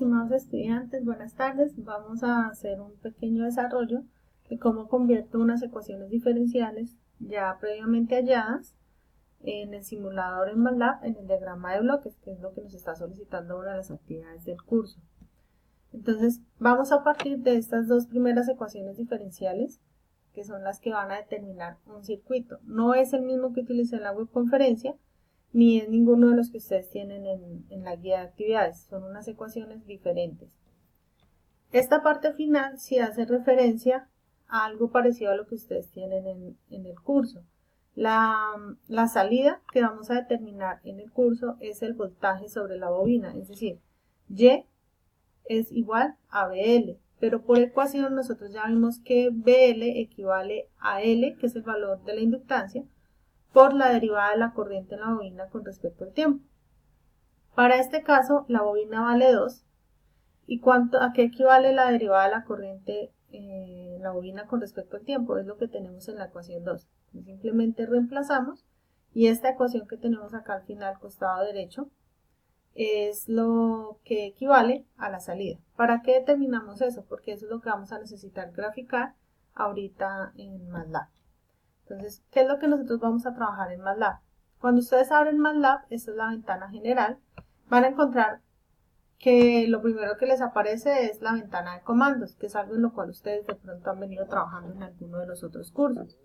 estimados estudiantes, buenas tardes. Vamos a hacer un pequeño desarrollo de cómo convierto unas ecuaciones diferenciales ya previamente halladas en el simulador en MATLAB en el diagrama de bloques, que es lo que nos está solicitando una de las actividades del curso. Entonces, vamos a partir de estas dos primeras ecuaciones diferenciales, que son las que van a determinar un circuito. No es el mismo que utilicé en la webconferencia, ni es ninguno de los que ustedes tienen en la guía de actividades, son unas ecuaciones diferentes. Esta parte final sí hace referencia a algo parecido a lo que ustedes tienen en el curso. La salida que vamos a determinar en el curso es el voltaje sobre la bobina, es decir, Y es igual a BL, pero por ecuación nosotros ya vimos que BL equivale a L, que es el valor de la inductancia, por la derivada de la corriente en la bobina con respecto al tiempo. Para este caso, la bobina vale 2. ¿Y a qué equivale la derivada de la corriente en la bobina con respecto al tiempo? Es lo que tenemos en la ecuación 2. Simplemente reemplazamos y esta ecuación que tenemos acá al final, costado derecho, es lo que equivale a la salida. ¿Para qué determinamos eso? Porque eso es lo que vamos a necesitar graficar ahorita en MATLAB. Entonces, ¿qué es lo que nosotros vamos a trabajar en MATLAB? Cuando ustedes abren MATLAB, esta es la ventana general, van a encontrar que lo primero que les aparece es la ventana de comandos, que es algo en lo cual ustedes de pronto han venido trabajando en alguno de los otros cursos.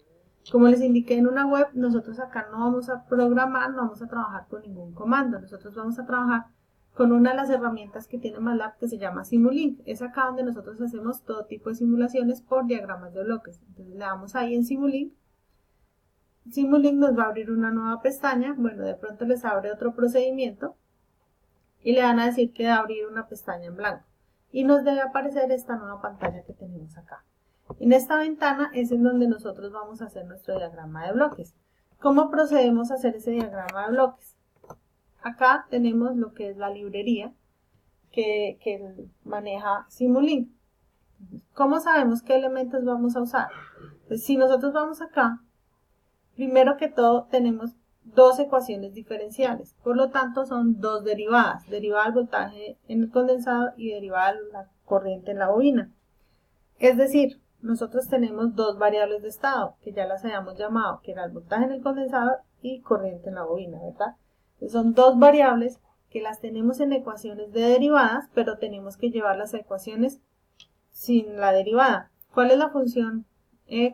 Como les indiqué en una web, nosotros acá no vamos a programar, no vamos a trabajar con ningún comando, nosotros vamos a trabajar con una de las herramientas que tiene MATLAB que se llama Simulink. Es acá donde nosotros hacemos todo tipo de simulaciones por diagramas de bloques. Entonces le damos ahí en Simulink. Simulink nos va a abrir una nueva pestaña, bueno, de pronto les abre otro procedimiento y le van a decir que va a abrir una pestaña en blanco y nos debe aparecer esta nueva pantalla que tenemos acá. En esta ventana es en donde nosotros vamos a hacer nuestro diagrama de bloques. ¿Cómo procedemos a hacer ese diagrama de bloques? Acá tenemos lo que es la librería que maneja Simulink. ¿Cómo sabemos qué elementos vamos a usar? Pues si nosotros vamos acá, primero que todo tenemos dos ecuaciones diferenciales, por lo tanto son dos derivadas, derivada del voltaje en el condensador y derivada de la corriente en la bobina. Es decir, nosotros tenemos dos variables de estado, que ya las habíamos llamado, que era el voltaje en el condensador y corriente en la bobina, ¿verdad? Entonces son dos variables que las tenemos en ecuaciones de derivadas, pero tenemos que llevarlas a ecuaciones sin la derivada. ¿Cuál es la función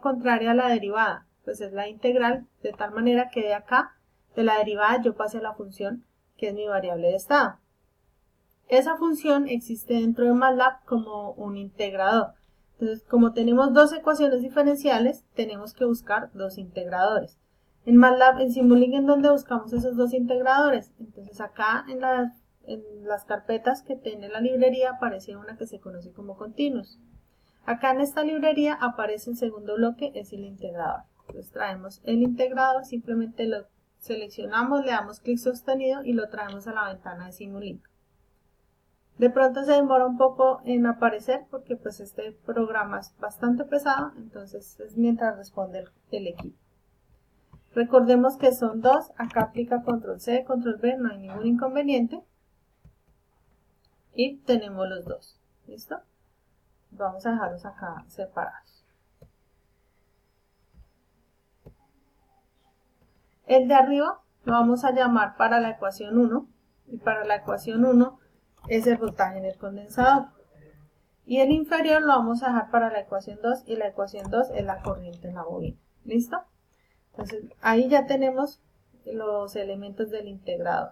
contraria a la derivada? Pues es la integral, de tal manera que de acá, de la derivada, yo pase a la función que es mi variable de estado. Esa función existe dentro de MATLAB como un integrador. Entonces, como tenemos dos ecuaciones diferenciales, tenemos que buscar dos integradores. En MATLAB, en Simulink, ¿en dónde buscamos esos dos integradores? Entonces, acá en las carpetas que tiene la librería aparece una que se conoce como continuous. Acá en esta librería aparece el segundo bloque, es el integrador. Entonces traemos el integrador, simplemente lo seleccionamos, le damos clic sostenido y lo traemos a la ventana de Simulink. De pronto se demora un poco en aparecer porque pues este programa es bastante pesado, entonces es mientras responde el equipo. Recordemos que son dos, acá aplica control C, control V, no hay ningún inconveniente. Y tenemos los dos, ¿listo? Vamos a dejarlos acá separados. El de arriba lo vamos a llamar para la ecuación 1 y para la ecuación 1 es el voltaje en el condensador. Y el inferior lo vamos a dejar para la ecuación 2 y la ecuación 2 es la corriente en la bobina. ¿Listo? Entonces ahí ya tenemos los elementos del integrador.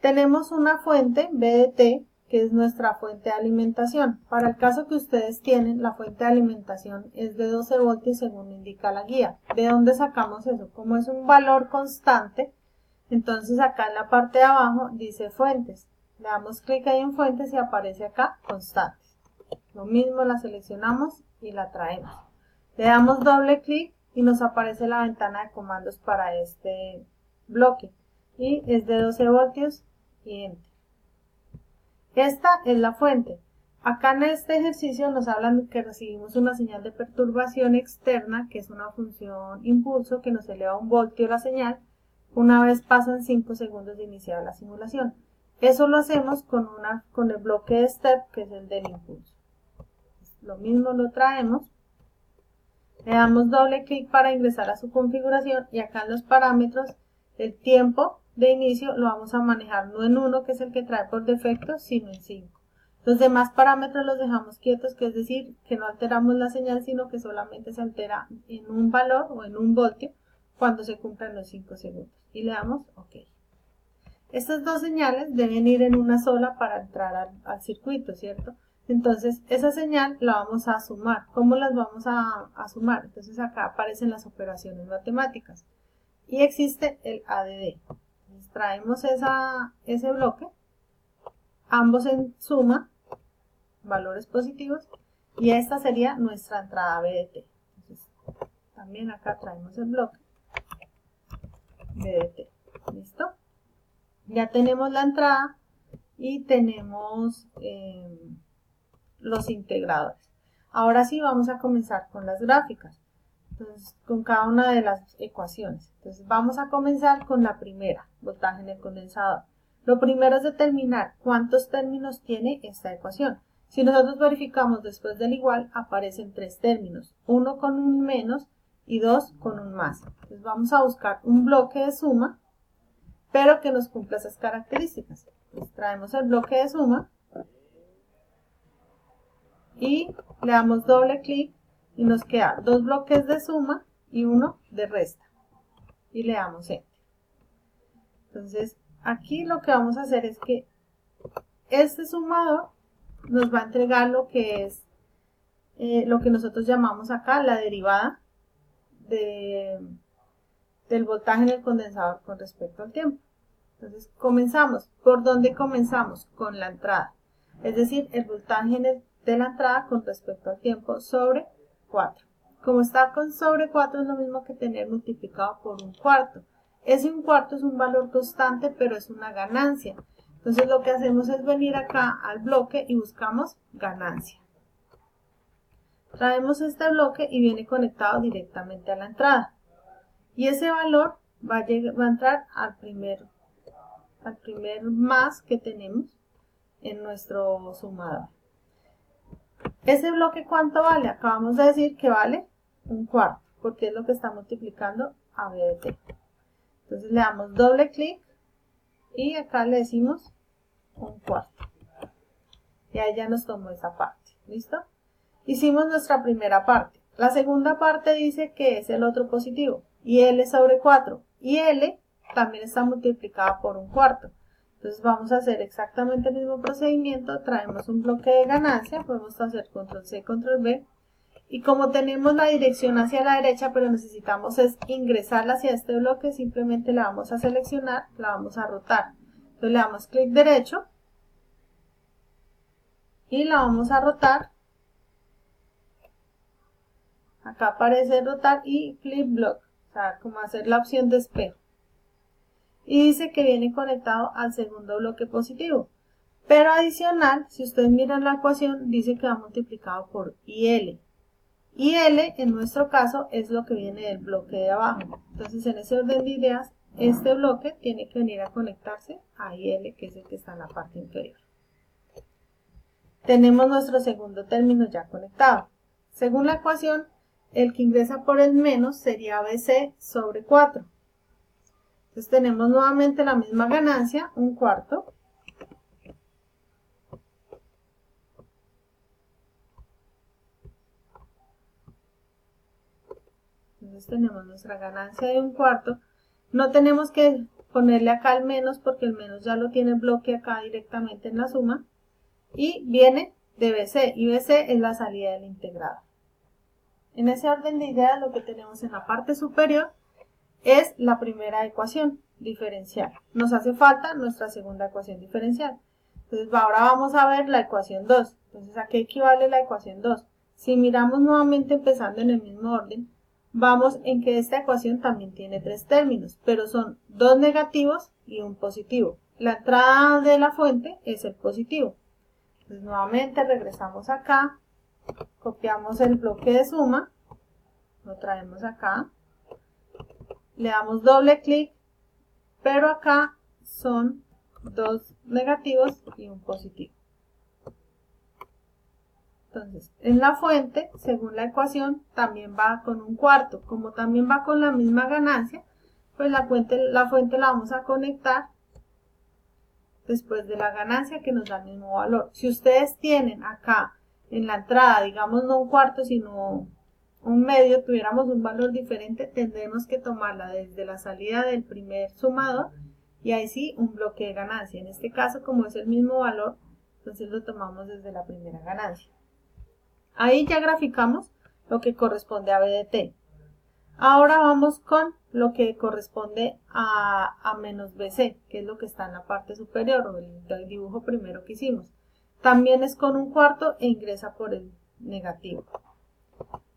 Tenemos una fuente B de T que es nuestra fuente de alimentación. Para el caso que ustedes tienen, la fuente de alimentación es de 12 voltios según indica la guía. ¿De dónde sacamos eso? Como es un valor constante, entonces acá en la parte de abajo dice fuentes. Le damos clic ahí en fuentes y aparece acá constantes. Lo mismo, la seleccionamos y la traemos. Le damos doble clic y nos aparece la ventana de comandos para este bloque. Y es de 12 voltios y enter. Esta es la fuente. Acá en este ejercicio nos hablan que recibimos una señal de perturbación externa, que es una función impulso que nos eleva 1 voltio la señal, una vez pasan 5 segundos de iniciar la simulación. Eso lo hacemos con el bloque de step, que es el del impulso. Lo mismo lo traemos, le damos doble clic para ingresar a su configuración y acá en los parámetros el tiempo de inicio lo vamos a manejar no en 1, que es el que trae por defecto, sino en 5. Los demás parámetros los dejamos quietos, que es decir, que no alteramos la señal, sino que solamente se altera en un valor o en un voltio cuando se cumplan los 5 segundos. Y le damos OK. Estas dos señales deben ir en una sola para entrar al circuito, ¿cierto? Entonces, esa señal la vamos a sumar. ¿Cómo las vamos a sumar? Entonces, acá aparecen las operaciones matemáticas. Y existe el ADD. Entonces, traemos ese bloque, ambos en suma, valores positivos, y esta sería nuestra entrada BDT. Entonces, también acá traemos el bloque BDT. ¿Listo? Ya tenemos la entrada y tenemos los integradores. Ahora sí vamos a comenzar con las gráficas. Entonces, con cada una de las ecuaciones. Entonces, vamos a comenzar con la primera, voltaje en el condensador. Lo primero es determinar cuántos términos tiene esta ecuación. Si nosotros verificamos después del igual, aparecen 3 términos, uno con un menos y 2 con un más. Entonces, vamos a buscar un bloque de suma, pero que nos cumpla esas características. Entonces, traemos el bloque de suma y le damos doble clic y nos queda 2 bloques de suma y 1 de resta. Y le damos Enter. Entonces, aquí lo que vamos a hacer es que este sumador nos va a entregar lo que es lo que nosotros llamamos acá la derivada del voltaje en el condensador con respecto al tiempo. Entonces, comenzamos. ¿Por dónde comenzamos? Con la entrada. Es decir, el voltaje de la entrada con respecto al tiempo sobre 4. Como está con sobre 4 es lo mismo que tener multiplicado por un cuarto. Ese un cuarto es un valor constante, pero es una ganancia. Entonces lo que hacemos es venir acá al bloque y buscamos ganancia. Traemos este bloque y viene conectado directamente a la entrada. Y ese valor va a entrar al primer más que tenemos en nuestro sumador. ¿Ese bloque cuánto vale? Acabamos de decir que vale un cuarto, porque es lo que está multiplicando a BDT. Entonces le damos doble clic y acá le decimos un cuarto. Y ahí ya nos tomó esa parte. ¿Listo? Hicimos nuestra primera parte. La segunda parte dice que es el otro positivo. Y L sobre 4. Y L también está multiplicada por un cuarto. Entonces vamos a hacer exactamente el mismo procedimiento. Traemos un bloque de ganancia. Podemos hacer control C, control V. Y como tenemos la dirección hacia la derecha, pero necesitamos es ingresarla hacia este bloque, simplemente la vamos a seleccionar, la vamos a rotar. Entonces le damos clic derecho y la vamos a rotar. Acá aparece rotar y flip block, o sea, como hacer la opción de espejo. Y dice que viene conectado al segundo bloque positivo. Pero adicional, si ustedes miran la ecuación, dice que va multiplicado por IL. Y L, en nuestro caso, es lo que viene del bloque de abajo. Entonces, en ese orden de ideas, este bloque tiene que venir a conectarse a IL, que es el que está en la parte inferior. Tenemos nuestro segundo término ya conectado. Según la ecuación, el que ingresa por el menos sería BC sobre 4. Entonces, tenemos nuevamente la misma ganancia, un cuarto. Entonces tenemos nuestra ganancia de un cuarto. No tenemos que ponerle acá el menos porque el menos ya lo tiene el bloque acá directamente en la suma. Y viene de BC y BC es la salida del integrado. En ese orden de ideas lo que tenemos en la parte superior es la primera ecuación diferencial. Nos hace falta nuestra segunda ecuación diferencial. Entonces ahora vamos a ver la ecuación 2. Entonces, ¿a qué equivale la ecuación 2? Si miramos nuevamente empezando en el mismo orden, vamos en que esta ecuación también tiene 3 términos, pero son 2 negativos y un positivo. La entrada de la fuente es el positivo. Entonces nuevamente regresamos acá, copiamos el bloque de suma, lo traemos acá, le damos doble clic, pero acá son 2 negativos y un positivo. Entonces, en la fuente, según la ecuación, también va con un cuarto. Como también va con la misma ganancia, pues la fuente la vamos a conectar después de la ganancia que nos da el mismo valor. Si ustedes tienen acá en la entrada, digamos no un cuarto, sino un medio, tuviéramos un valor diferente, tendremos que tomarla desde la salida del primer sumador y ahí sí un bloque de ganancia. En este caso, como es el mismo valor, entonces lo tomamos desde la primera ganancia. Ahí ya graficamos lo que corresponde a BDT. Ahora vamos con lo que corresponde a menos BC, que es lo que está en la parte superior, o el dibujo primero que hicimos. También es con un cuarto e ingresa por el negativo.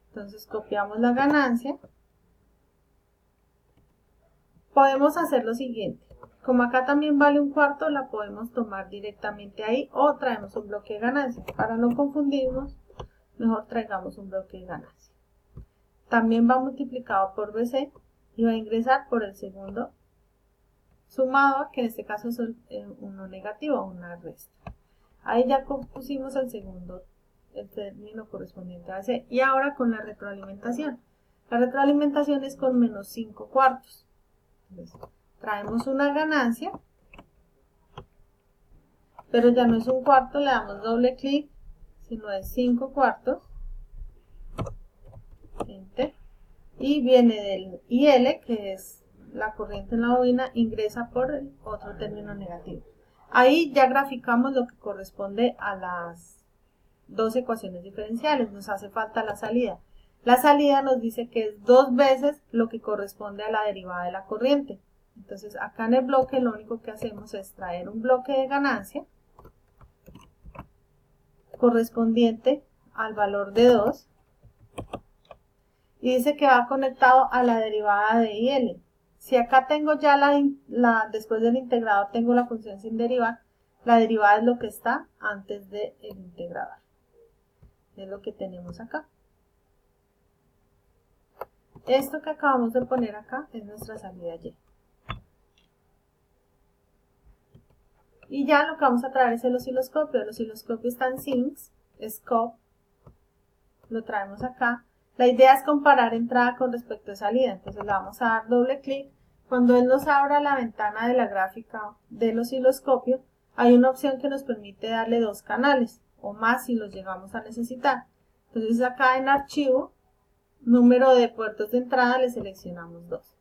Entonces copiamos la ganancia. Podemos hacer lo siguiente. Como acá también vale un cuarto, la podemos tomar directamente ahí o traemos un bloque de ganancia. Para no confundirnos, mejor traigamos un bloque de ganancia. También va multiplicado por BC y va a ingresar por el segundo sumador, que en este caso es uno negativo, una resta. Ahí ya pusimos el término correspondiente a BC. Y ahora con la retroalimentación. La retroalimentación es con menos 5 cuartos. Entonces, traemos una ganancia, pero ya no es un cuarto, le damos doble clic, sino es 5 cuartos. Enter. Y viene del IL, que es la corriente en la bobina, ingresa por el otro término negativo. Ahí ya graficamos lo que corresponde a las dos ecuaciones diferenciales. Nos hace falta la salida. La salida nos dice que es 2 veces lo que corresponde a la derivada de la corriente. Entonces acá en el bloque lo único que hacemos es traer un bloque de ganancia correspondiente al valor de 2. Y dice que va conectado a la derivada de IL. Si acá tengo ya después del integrador tengo la función sin derivar, la derivada es lo que está antes del integrador. Es lo que tenemos acá. Esto que acabamos de poner acá es nuestra salida Y. Y ya lo que vamos a traer es el osciloscopio. El osciloscopio está en Sinks, Scope. Lo traemos acá. La idea es comparar entrada con respecto a salida, entonces le vamos a dar doble clic. Cuando él nos abra la ventana de la gráfica del osciloscopio, hay una opción que nos permite darle 2 canales, o más si los llegamos a necesitar. Entonces acá en archivo, número de puertos de entrada, le seleccionamos 2.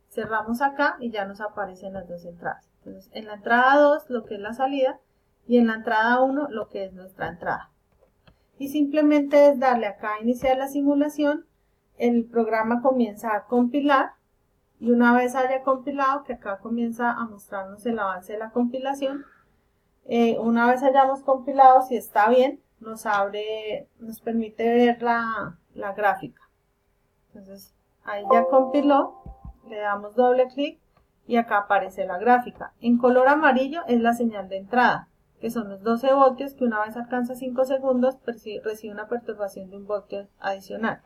Cerramos acá y ya nos aparecen las 2 entradas. Entonces en la entrada 2 lo que es la salida y en la entrada 1 lo que es nuestra entrada. Y simplemente es darle acá a iniciar la simulación, el programa comienza a compilar y una vez haya compilado, que acá comienza a mostrarnos el avance de la compilación, una vez hayamos compilado, si está bien, nos permite ver la gráfica. Entonces ahí ya compiló, le damos doble clic y acá aparece la gráfica. En color amarillo es la señal de entrada, que son los 12 voltios que una vez alcanza 5 segundos recibe una perturbación de 1 voltio adicional.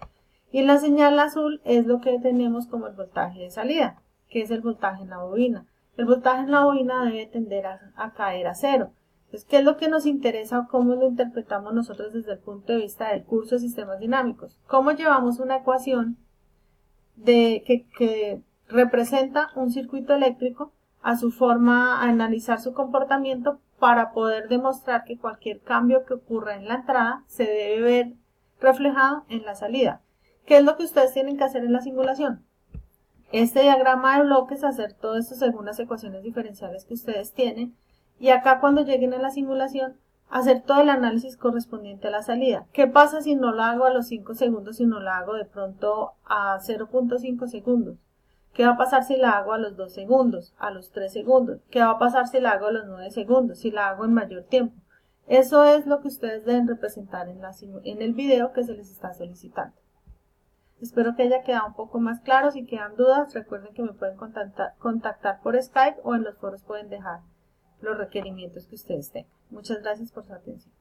Y en la señal azul es lo que tenemos como el voltaje de salida, que es el voltaje en la bobina. El voltaje en la bobina debe tender a caer a 0. Entonces, ¿qué es lo que nos interesa o cómo lo interpretamos nosotros desde el punto de vista del curso de sistemas dinámicos? ¿Cómo llevamos una ecuación que representa un circuito eléctrico a su forma, a analizar su comportamiento para poder demostrar que cualquier cambio que ocurra en la entrada se debe ver reflejado en la salida? ¿Qué es lo que ustedes tienen que hacer en la simulación? Este diagrama de bloques, hacer todo esto según las ecuaciones diferenciales que ustedes tienen, y acá cuando lleguen a la simulación, hacer todo el análisis correspondiente a la salida. ¿Qué pasa si no lo hago a los 5 segundos, si no lo hago de pronto a 0.5 segundos? ¿Qué va a pasar si la hago a los 2 segundos, a los 3 segundos? ¿Qué va a pasar si la hago a los 9 segundos, si la hago en mayor tiempo? Eso es lo que ustedes deben representar en el video que se les está solicitando. Espero que haya quedado un poco más claro. Si quedan dudas, recuerden que me pueden contactar por Skype o en los foros pueden dejar los requerimientos que ustedes tengan. Muchas gracias por su atención.